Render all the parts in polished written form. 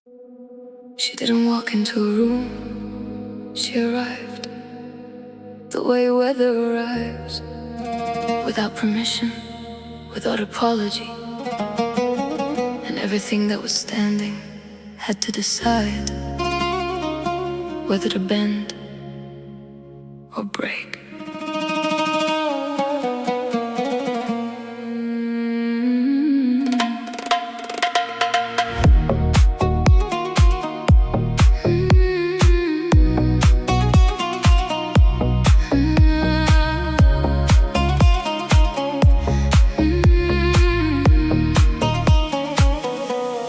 She didn't walk into a room, she arrived the way weather arrives, without permission, without apology. And everything that was standing had to decide whether to bend or break.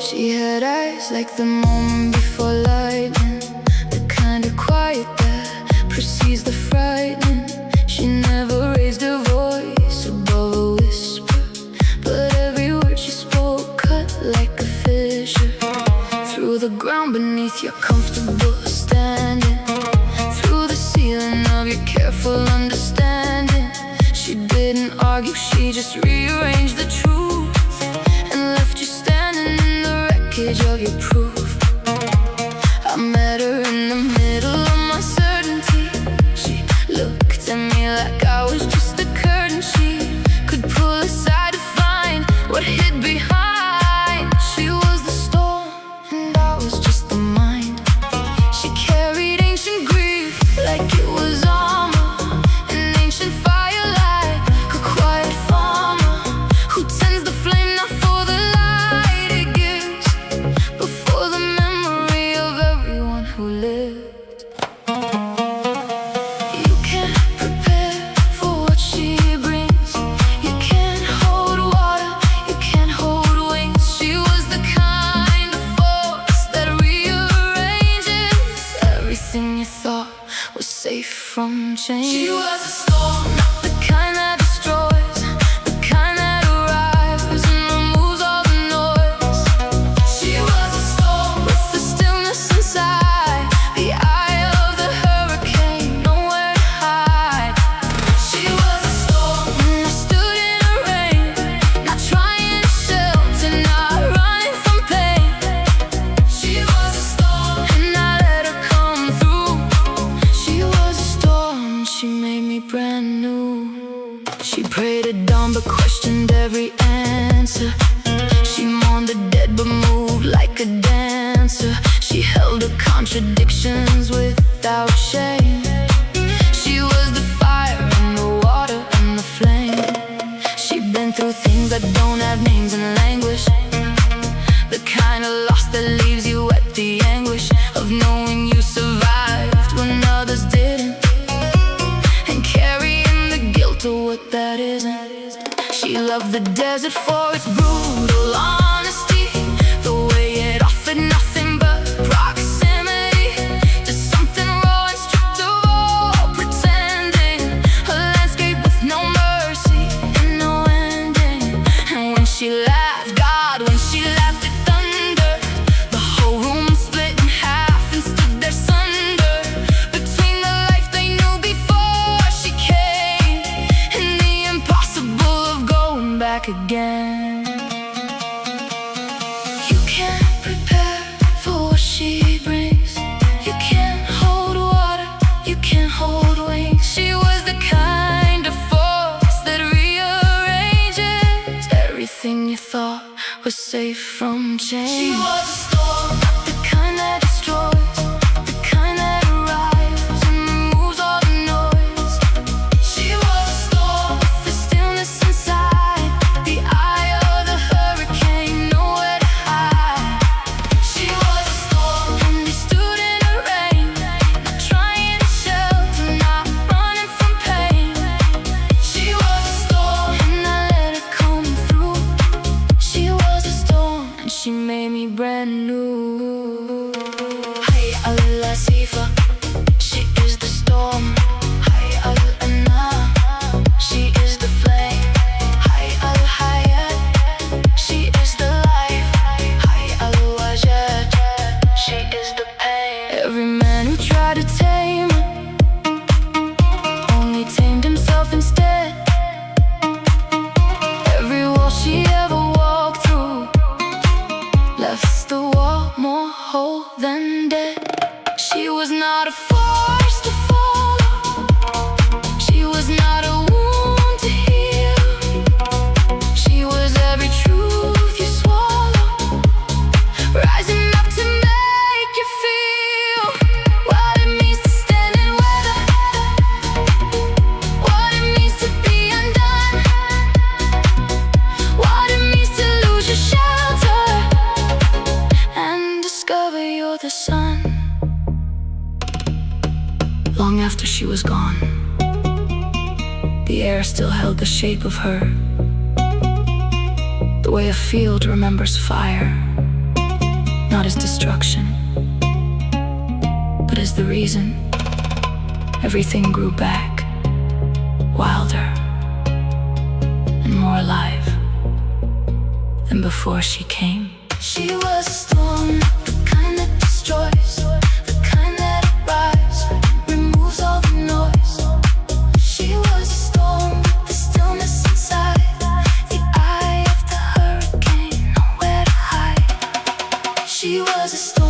She had eyes like the moment before lightning, the kind of quiet that precedes the frightening. She never raised her voice above a whisper, but every word she spoke cut like a fissure through the ground beneath your comfortable standing, through the ceiling of your careful understanding. She didn't argue, she just rearranged the truth and left you standing in the wreckage of your proof. I met her in the middle of my certainty. She looked at me like I was just a curtain she could pull aside to find what hid behind. She was the storm and I was just the mind. She carried ancient grief like it was armor, an ancient fire like a quiet farmer who tends the flame not for the light it gives, but for the memory of everyone who lived. You can't prepare for what she brings. You can't hold water, you can't hold wings. She was the kind of force that rearranges everything you thought was safe from change. She was a storm, not the kind that destroys, the kind that arrives and removes all the noise. She was a storm with the stillness inside, the eye of the hurricane, nowhere to hide. She was a storm, and I stood in the rain, not trying to shelter, not running from pain. She was a storm, and I let her come through. She was a storm, she made me brand new. She prayed at dawn but questioned every answer. She mourned the dead but moved like a dancer. She held her contradictions without shame. She was the fire and the water and the flame. She'd been through things that don't have names and language, the kind of loss that leaves you at the anguish of knowing you survived when others didn't, and carrying the guilt of what that isn't. She loved the desert for its brutal honesty, the way it offered nothing but proximity to something raw and stripped of all pretending, a landscape with no mercy and no ending. And when she laughed, God, when she laughed it thundered, the whole room split in half and stood there sundered between the life they knew before she came and the impossible of going back again. You can't prepare for what she brings. You can't hold water, you can't hold wings. She was the kind of force that rearranges everything you thought was safe from change. She was a storm, not the kind that destroys, the kind that arrives and removes all the noise. She was a storm with the stillness inside, the eye of the hurricane, nowhere to hide. She was a storm, and we stood in the rain, not trying to shelter, not running from pain. She was a storm, and I let her come through. She was a storm, and she made me brand new. Hay al-Lasifa, she is the storm. Hay al-Ana, she is the flame. Hay al-Hayat, she is the life. Hay al-Wajad, she is the pain. Every man who tried to tame her only tamed himself instead. Every wall she ever walked through left the wall more not a force to follow. She was not a wound to heal. She was every truth you swallow, rising up to make you feel what it means to stand in weather, what it means to be undone, what it means to lose your shelter and discover you're the sun. Long after she was gone, the air still held the shape of her, the way a field remembers fire, not as destruction, but as the reason everything grew back, wilder and more alive than before she came. She was a storm, the kind that destroys, the kind that arrives, removes all the noise. She was a storm, the stillness inside, the eye of the hurricane, nowhere to hide. She was a storm.